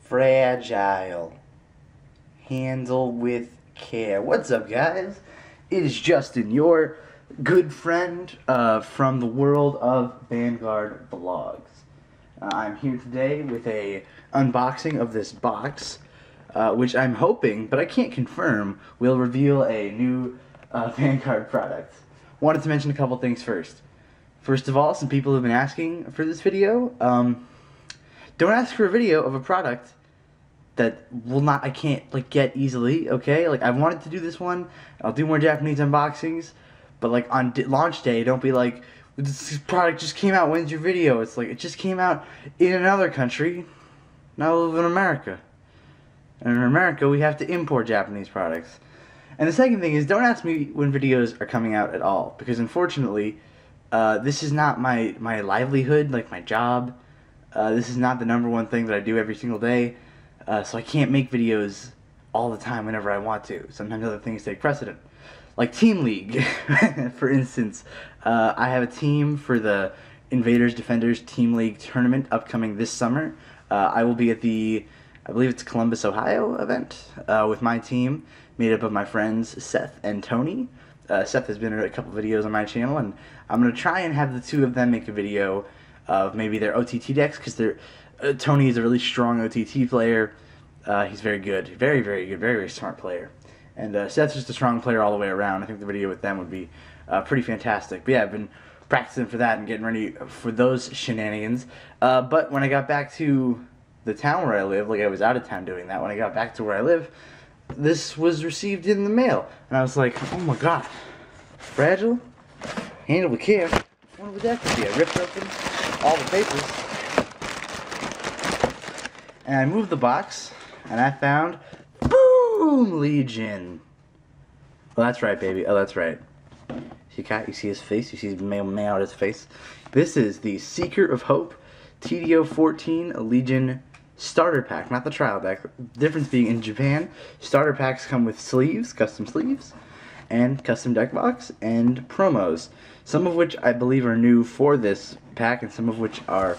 fragile. Handle with care. What's up, guys? It is Justin, your good friend from the world of Vanguard vlogs. I'm here today with a unboxing of this box, which I'm hoping, but I can't confirm, will reveal a new Vanguard product. Wanted to mention a couple things first. First of all, some people have been asking for this video. Don't ask for a video of a product that I can't get easily, okay? Like, I wanted to do this one. I'll do more Japanese unboxings, but like on launch day, don't be like, this product just came out, when's your video? It's like, it just came out in another country. Now I live in America. And in America, we have to import Japanese products. And the second thing is, don't ask me when videos are coming out at all, because unfortunately, this is not my livelihood, like my job. This is not the _1 thing that I do every single day. So I can't make videos all the time whenever I want to. Sometimes other things take precedent. Like Team League, for instance. I have a team for the Invaders Defenders Team League tournament upcoming this summer. I will be at the, I believe it's Columbus, Ohio event with my team, made up of my friends Seth and Tony. Seth has been in a couple videos on my channel, and I'm going to try and have the two of them make a video of maybe their OTT decks, because Tony is a really strong OTT player. He's very good. Very, very good. Very, very smart player. And Seth's just a strong player all the way around. I think the video with them would be pretty fantastic. But yeah, I've been practicing for that and getting ready for those shenanigans. But when I got back to the town where I live, like I was out of town doing that, when I got back to where I live, this was received in the mail. And I was like, oh my god. Fragile? Handle with care. What would that be? I ripped open all the papers. And I moved the box, and I found, boom, Legion. Oh, that's right, baby. Oh, that's right. You see his face? You see his mail his face? This is the Seeker of Hope TD14 Legion starter pack, not the trial deck. The difference being, in Japan, starter packs come with sleeves, custom sleeves, and custom deck box, and promos. Some of which I believe are new for this pack, and some of which are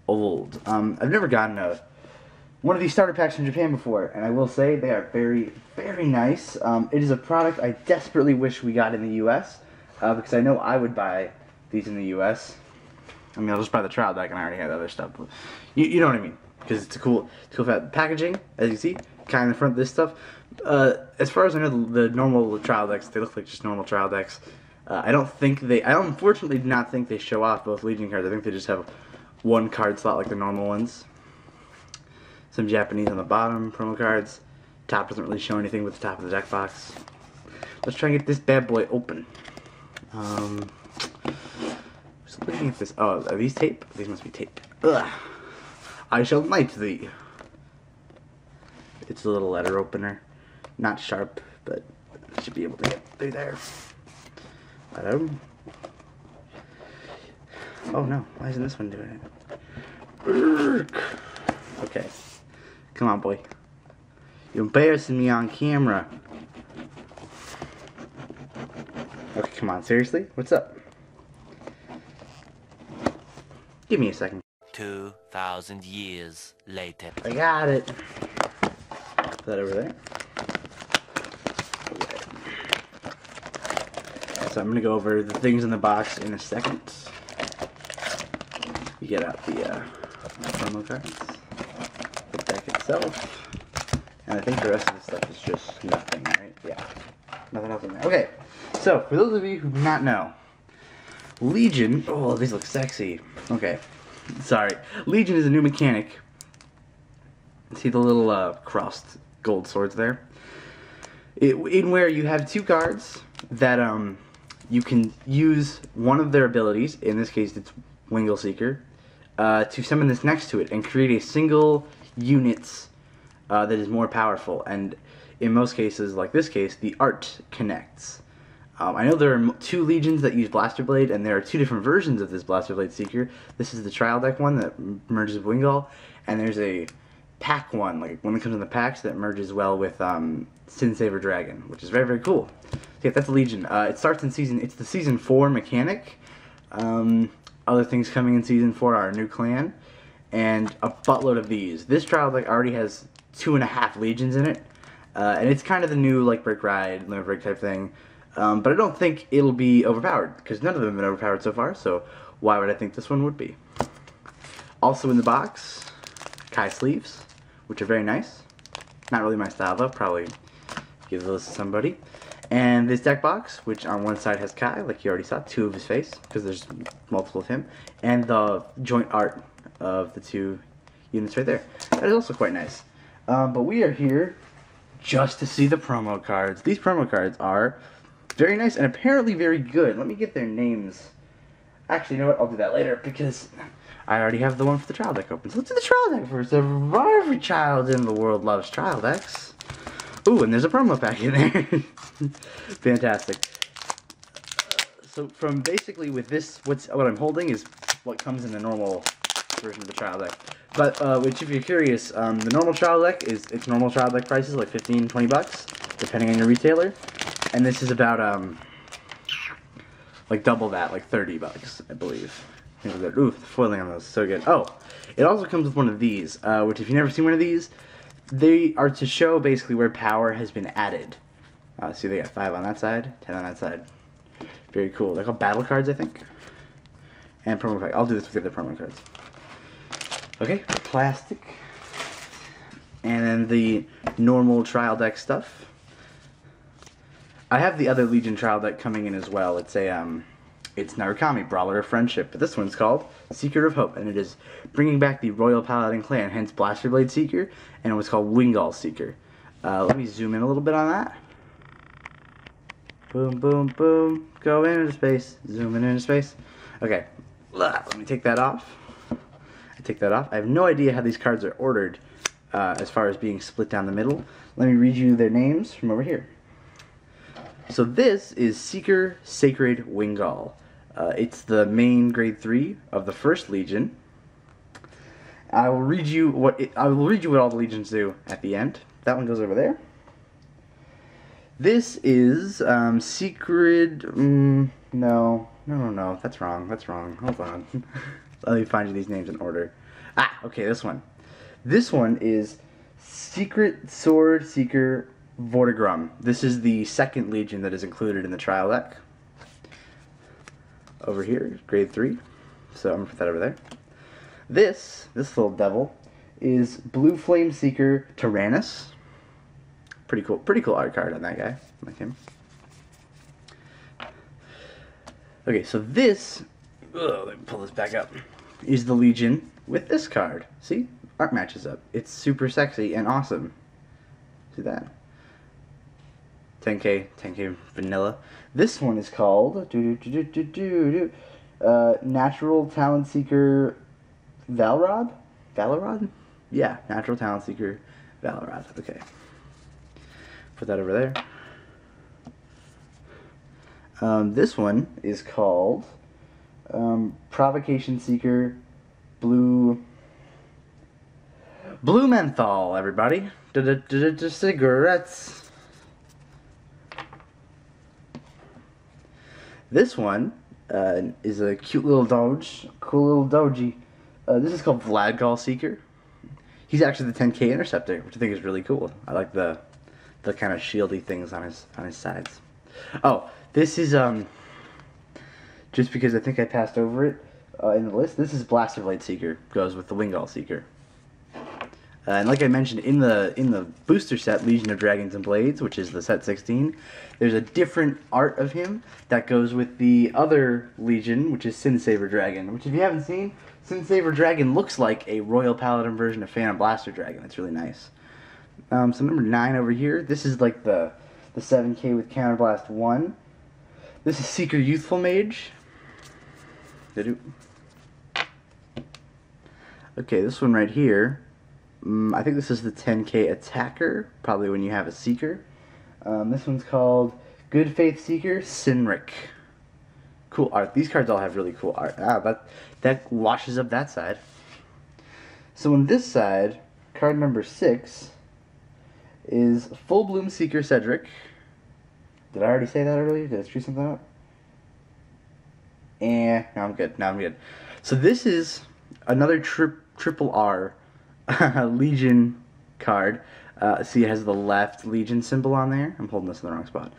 old. I've never gotten one of these starter packs from Japan before, and I will say they are very, very nice. It is a product I desperately wish we got in the U.S., because I know I would buy these in the U.S. I mean, I'll just buy the trial deck, and I already have other stuff. But you know what I mean, because it's a cool packaging, as you see, kind of in the front of this stuff. As far as I know, the normal trial decks, they look like just normal trial decks. I unfortunately do not think they show off both Legion cards. I think they just have one card slot like the normal ones. Some Japanese on the bottom, promo cards. Top doesn't really show anything with the top of the deck box. Let's try and get this bad boy open. Just looking at this. Oh, are these tape? These must be tape. Ugh. I shall knight thee. It's a little letter opener. Not sharp, but I should be able to get through there. Oh no, why isn't this one doing it? Okay. Come on, boy. You're embarrassing me on camera. Okay, come on, seriously? What's up? Give me a second. 2,000 years later. I got it. Put that over there. Okay. So I'm going to go over the things in the box in a second. You get out the promo cards. Itself, and I think the rest of the stuff is just nothing, right? Yeah, nothing else in there. Okay, so for those of you who do not know, Legion, oh, these look sexy. Okay, sorry. Legion is a new mechanic. See the little crossed gold swords there? In where you have two cards that you can use one of their abilities, in this case it's Wingle Seeker, to summon this next to it and create a single units that is more powerful, and in most cases, like this case, the art connects. I know there are two Legions that use Blaster Blade, and there are two different versions of this Blaster Blade Seeker. This is the trial deck one that merges with Wingull, and there's a pack one, like one that comes in the packs, that merges well with Sin Saver Dragon, which is very, very cool. So yeah, that's the Legion. It starts in it's the Season 4 mechanic. Other things coming in Season 4 are a new clan, and a buttload of these. This trial deck already has 2.5 legions in it, and it's kind of the new like Brick Ride, Limit Break type thing. But I don't think it'll be overpowered, because none of them have been overpowered so far, so why would I think this one would be? Also in the box, Kai sleeves, which are very nice. Not really my style though, probably give those to somebody. And this deck box, which on one side has Kai, like you already saw, 2 of his face, because there's multiple of him, and the joint art of the 2 units right there. That is also quite nice. But we are here just to see the promo cards. These promo cards are very nice and apparently very good. Let me get their names. Actually, you know what? I'll do that later because I already have the one for the trial deck open. So let's do the trial deck first. Every child in the world loves trial decks. Ooh, and there's a promo pack in there. Fantastic. So from basically with this, what I'm holding is what comes in the normal version of the trial deck. But which, if you're curious, the normal trial deck is its normal trial deck prices like 15, 20 bucks, depending on your retailer. And this is about like double that, like 30 bucks, I believe. Ooh, the foiling on those is so good. Oh, it also comes with one of these, which if you've never seen one of these, they are to show basically where power has been added. See, they got 5 on that side, 10 on that side. Very cool. They're called battle cards, I think. And promo pack. I'll do this with the other promo cards. Okay, plastic. And then the normal trial deck stuff. I have the other Legion trial deck coming in as well. It's a it's Narukami, Brawler of Friendship, but this one's called Seeker of Hope, and it is bringing back the Royal Paladin clan, hence Blaster Blade Seeker, and it was called Wingall Seeker. Let me zoom in a little bit on that. Boom, boom, boom. Go into space. Zooming into space. Okay, let me take that off. I take that off. I have no idea how these cards are ordered as far as being split down the middle. Let me read you their names from over here. So this is Seeker Sacred Wingall. It's the main grade 3 of the first Legion. I will read you what all the legions do at the end. That one goes over there. This is Secret. No, that's wrong. Hold on. Let me find you these names in order. Ah, okay, this one. This one is Secret Sword Seeker Vortigrum. This is the second Legion that is included in the trial deck. Over here, grade 3. So I'm gonna put that over there. This little devil is Blue Flame Seeker Tyrannus. Pretty cool art card on that guy. I like him. Okay, so this, let me pull this back up, is the Legion with this card. See? Art matches up. It's super sexy and awesome. See that? 10K vanilla. This one is called Natural Talent Seeker Valrod? Valorod? Yeah, Natural Talent Seeker Valorod. Okay. Put that over there. This one is called Provocation Seeker Blue Menthol, everybody. Cigarettes. This one is a cute little doge, cool little doji. This is called Vladgal Seeker. He's actually the 10K Interceptor, which I think is really cool. I like the kind of shieldy things on his sides. Oh, this is just because I think I passed over it in the list. This is Blaster Blade Seeker. Goes with the Wingall Seeker. And like I mentioned in the booster set, Legion of Dragons and Blades, which is the set 16, there's a different art of him that goes with the other Legion, which is Sin Saber Dragon. Which, if you haven't seen, Sin Saber Dragon looks like a Royal Paladin version of Phantom Blaster Dragon. It's really nice. So number 9 over here. This is like the 7K with Counterblast 1. This is Seeker Youthful Mage. Okay, this one right here. I think this is the 10K Attacker, probably when you have a Seeker. This one's called Good Faith Seeker Sinric. Cool art. These cards all have really cool art. That washes up that side. So on this side, card number 6 is Full Bloom Seeker Cedric. Did I already say that earlier? Did I screw something up? No, I'm good. So this is another triple R Legion card. See, it has the left Legion symbol on there. I'm holding this in the wrong spot.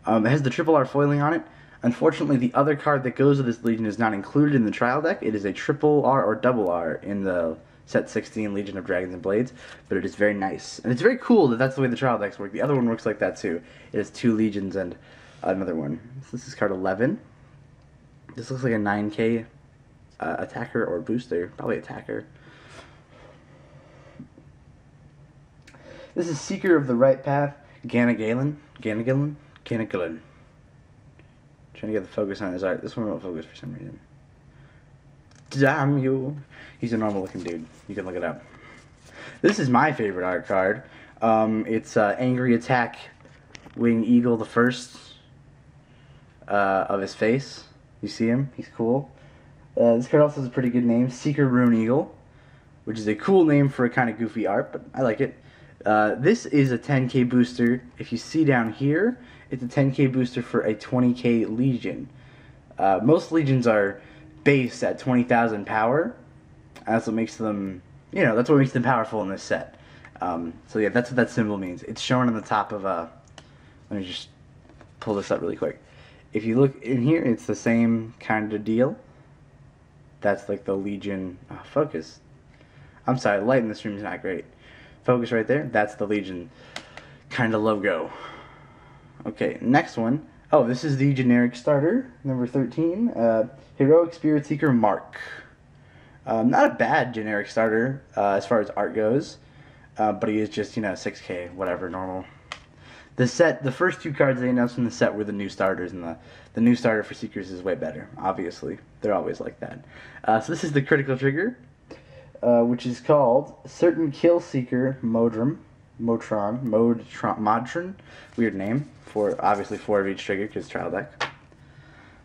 It has the triple R foiling on it. Unfortunately, the other card that goes with this Legion is not included in the trial deck. It is a triple R or double R in the set 16 Legion of Dragons and Blades, but it is very nice. And it's very cool that that's the way the trial decks work. The other one works like that too. It has 2 Legions and another one. So this is card 11. This looks like a 9K attacker or booster. Probably attacker. This is Seeker of the Right Path, Ganagalen. Trying to get the focus on his art. This one won't focus for some reason. Damn you. He's a normal looking dude. You can look it up. This is my favorite art card. It's Angry Attack Wing Eagle the first of his face. You see him? He's cool. This card also has a pretty good name, Seeker Rune Eagle, which is a cool name for a kind of goofy art, but I like it. This is a 10k booster. If you see down here, it's a 10k booster for a 20k Legion. Most Legions are based at 20,000 power. That's what makes them, that's what makes them powerful in this set. So yeah, that's what that symbol means. It's shown on the top of let me just pull this up really quick. If you look in here, it's the same kind of deal. That's like the Legion. Oh, focus. I'm sorry, the light in this room is not great. Focus right there. That's the Legion kind of logo. Okay, next one. Oh, this is the generic starter, number 13. Heroic Spirit Seeker Mark. Not a bad generic starter as far as art goes, but he is just, 6k, whatever, normal. The set, the first 2 cards they announced in the set were the new starters, and the new starter for Seekers is way better, obviously. They're always like that. So this is the critical trigger, which is called Certain Kill Seeker Modron. Weird name. Obviously 4 of each trigger, because trial deck.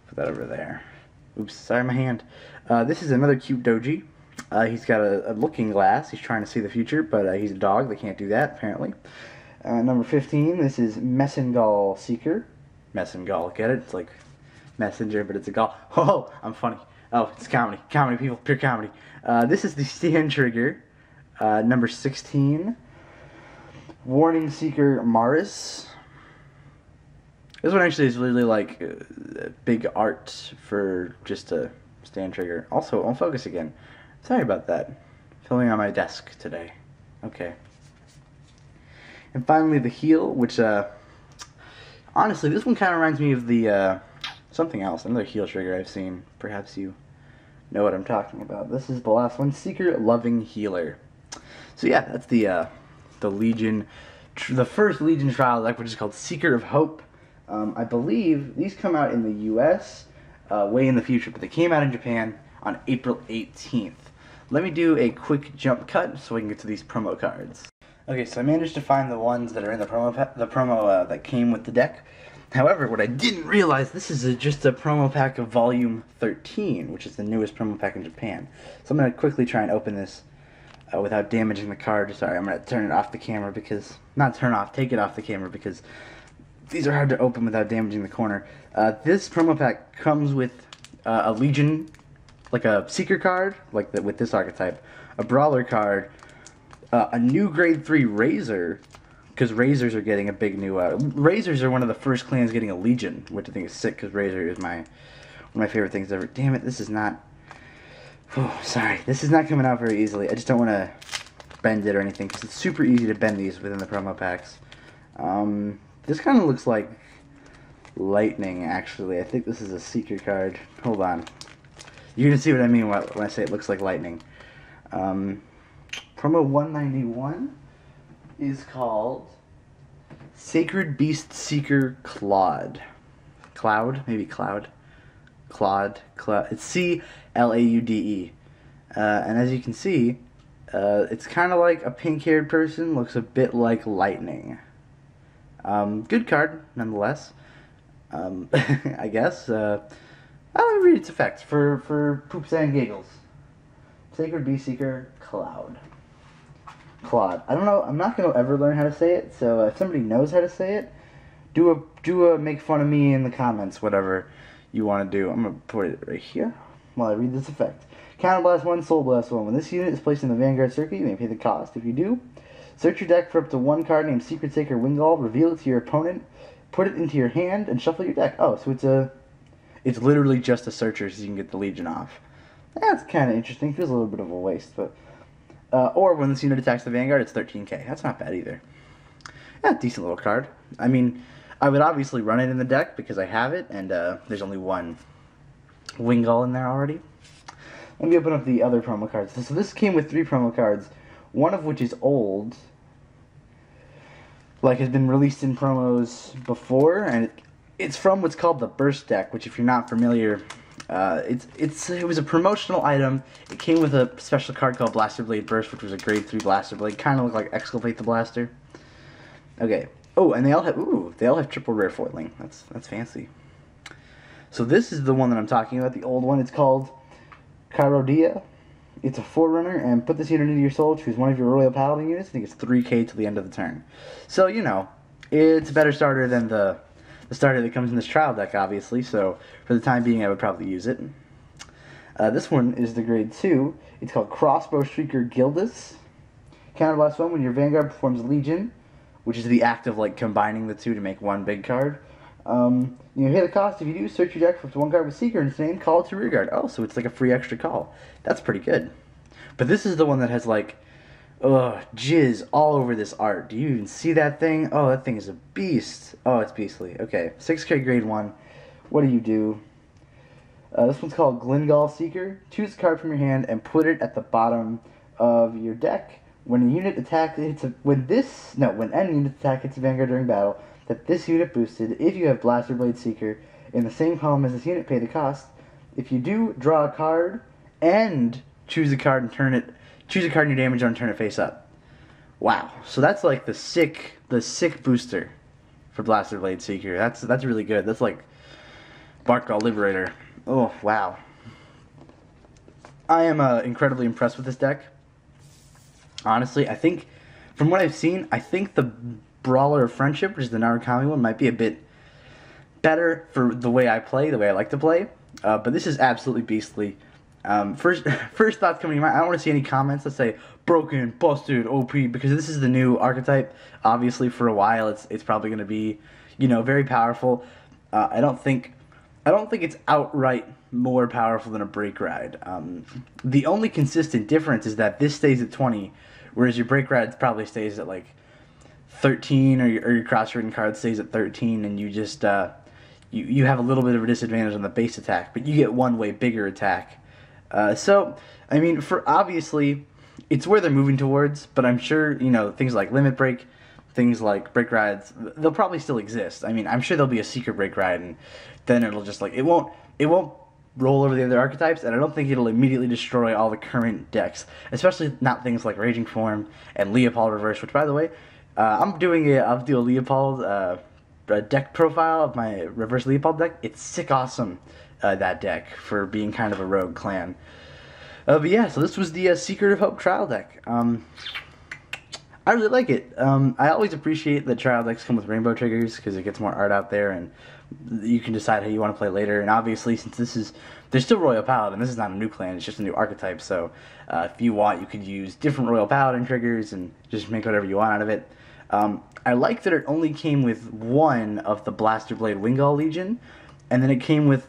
Put that over there. Oops, sorry, my hand. This is another cute doji. He's got a looking glass. He's trying to see the future, but he's a dog. They can't do that, apparently. Number 15, this is Messengal Seeker. Messengal, get it? It's like messenger, but it's a gall. Oh, I'm funny. Oh, it's comedy. Comedy, people. Pure comedy. This is the stand trigger. Number 16. Warning Seeker Maris. This one actually is really like big art for just a stand trigger. Also, on focus again. Sorry about that. Filming on my desk today. Okay. And finally the heel, which honestly this one kind of reminds me of the something else, another heel trigger I've seen. Perhaps you know what I'm talking about. This is the last one, Seeker Loving Healer. So yeah, that's the Legion, the first Legion trial deck, which is called Seeker of Hope. I believe these come out in the U.S. Way in the future, but they came out in Japan on April 18th. Let me do a quick jump cut so we can get to these promo cards. Okay, so I managed to find the ones that are in the promo that came with the deck. However, what I didn't realize, this is just a promo pack of Volume 13, which is the newest promo pack in Japan. So I'm going to quickly try and open this without damaging the card. Sorry, I'm going to turn it off the camera because, take it off the camera because these are hard to open without damaging the corner. This promo pack comes with a Legion, like a Seeker card, like with this archetype, a Brawler card, a new Grade 3 Razor, because Razors are getting a big new... Razors are one of the first clans getting a Legion, which I think is sick, because Razor is one of my favorite things ever. Damn it, this is not... Oh, sorry. This is not coming out very easily. I just don't want to bend it or anything, because it's super easy to bend these within the promo packs. This kind of looks like lightning, actually. I think this is a Seeker card. Hold on. You're going to see what I mean when I say it looks like lightning. Promo 191 is called Sacred Beast Seeker Claude. Cloud? Maybe Cloud. Claude. It's C-L-A-U-D-E. And as you can see, it's kind of like a pink-haired person. Looks a bit like lightning. Good card, nonetheless. I guess. Let me read its effects for poops and giggles. Sacred Beast Seeker Cloud. Claude. I don't know. I'm not going to ever learn how to say it, so if somebody knows how to say it, do a make fun of me in the comments, whatever you want to do. I'm going to put it right here while I read this effect. Counterblast 1, Soul Blast 1. When this unit is placed in the Vanguard circuit, you may pay the cost. If you do, search your deck for up to one card named Secret Sacred Wingall, reveal it to your opponent, put it into your hand, and shuffle your deck. Oh, so it's literally just a searcher so you can get the Legion off. That's kind of interesting. Feels a little bit of a waste, but... or when this unit attacks the Vanguard, it's 13k. That's not bad either. Yeah, decent little card. I mean, I would obviously run it in the deck because I have it, and there's only one Wingall in there already. Let me open up the other promo cards. So this came with 3 promo cards, one of which is old, like has been released in promos before, and it's from what's called the Burst deck, which if you're not familiar, it was a promotional item. It came with a special card called Blaster Blade Burst, which was a grade 3 Blaster Blade, kind of looked like Exculpate the Blaster. Okay. Oh, and they all have triple rare foiling. That's fancy. So this is the one that I'm talking about, the old one. It's called Chirodia. It's a Forerunner, and put this unit into your soul, choose one of your Royal Paladin units. I think it's 3k till the end of the turn. So, you know, it's a better starter than the starter that comes in this trial deck, obviously, so for the time being I would probably use it. This one is the grade 2. It's called Crossbow Shrieker Gildas. Counterblast 1, when your Vanguard performs Legion, which is the act of like combining the two to make one big card. You pay the cost. If you do, search your deck for one card with Seeker in its name, call it to rearguard. Oh, so it's like a free extra call. That's pretty good. But this is the one that has like, jizz all over this art. Do you even see that thing? Oh, that thing is a beast. Oh, it's beastly. Okay, 6k grade 1. What do? This one's called Glingall Seeker. Choose a card from your hand and put it at the bottom of your deck. When a unit attack hits when any unit attack hits a Vanguard during battle, that this unit boosted, if you have Blaster Blade Seeker in the same column as this unit, pay the cost. If you do, draw a card and choose a card and choose a card in your damage zone and turn it face up. Wow. So that's like the sick booster for Blaster Blade Seeker. That's really good. That's like Barkgall Liberator. Oh, wow. I am incredibly impressed with this deck. Honestly, I think, from what I've seen, I think the Brawler of Friendship, which is the Narukami one, might be a bit better for the way I play, the way I like to play. But this is absolutely beastly. First thoughts coming to mind, I don't want to see any comments that say, broken, busted, OP, because this is the new archetype. Obviously, for a while, it's probably going to be, very powerful. I don't think it's outright more powerful than a Break Ride. The only consistent difference is that this stays at 20, whereas your Break Ride probably stays at like 13, or your cross-ridden card stays at 13, and you just you have a little bit of a disadvantage on the base attack, but you get one way bigger attack. So I mean, for obviously, it's where they're moving towards, but I'm sure things like Limit Break, things like Break Rides, they'll probably still exist. I mean, I'm sure there'll be a Secret Break Ride, and then it'll just like it won't roll over the other archetypes, and I don't think it'll immediately destroy all the current decks, especially not things like Raging Form and Leopold Reverse, which, by the way, I'll do a Leopold deck profile of my Reverse Leopold deck. It's sick awesome, that deck, for being kind of a rogue clan. But yeah, so this was the Secret of Hope trial deck. I really like it. I always appreciate that trial decks come with rainbow triggers, because it gets more art out there, and you can decide how you want to play later. And obviously, since there's still Royal Paladin, this is not a new clan, it's just a new archetype, so if you want, you could use different Royal Paladin triggers and just make whatever you want out of it. I like that it only came with one of the Blaster Blade Wingall Legion, and then it came with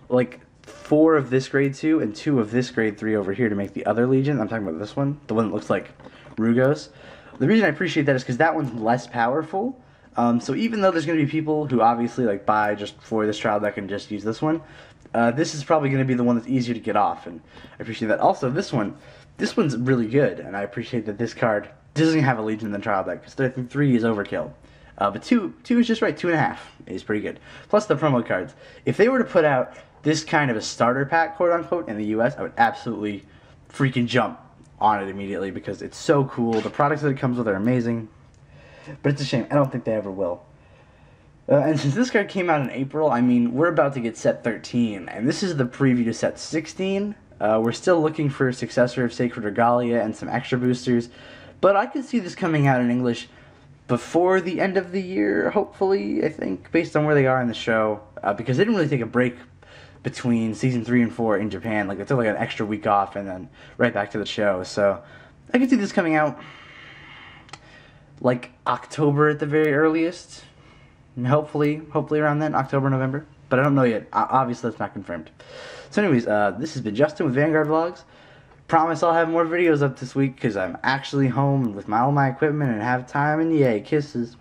like 4 of this grade 2 and 2 of this grade 3 over here to make the other Legion. I'm talking about this one, the one that looks like Rugos. The reason I appreciate that is because that one's less powerful. So even though there's going to be people who obviously like buy just for this trial deck and just use this one, this is probably going to be the one that's easier to get off, and I appreciate that. Also, this one's really good, and I appreciate that this card doesn't have a Legion in the trial deck, because I think 3 is overkill. But 2 is just right. 2.5 is pretty good. Plus the promo cards. If they were to put out this kind of a starter pack, quote unquote, in the US, I would absolutely freaking jump on it immediately, because it's so cool. The products that it comes with are amazing. But it's a shame. I don't think they ever will. And since this card came out in April, I mean, we're about to get set 13, and this is the preview to set 16. We're still looking for a successor of Sacred Regalia and some extra boosters, but I could see this coming out in English before the end of the year, hopefully, I think, based on where they are in the show, because they didn't really take a break between season 3 and 4 in Japan. Like, I took like an extra week off and then right back to the show. So I can see this coming out like October at the very earliest. And hopefully around then, October, November. But I don't know yet. Obviously, that's not confirmed. So anyways, this has been Justin with Vanguard Vlogs. Promise I'll have more videos up this week because I'm actually home with all my equipment and have time. And yay, kisses.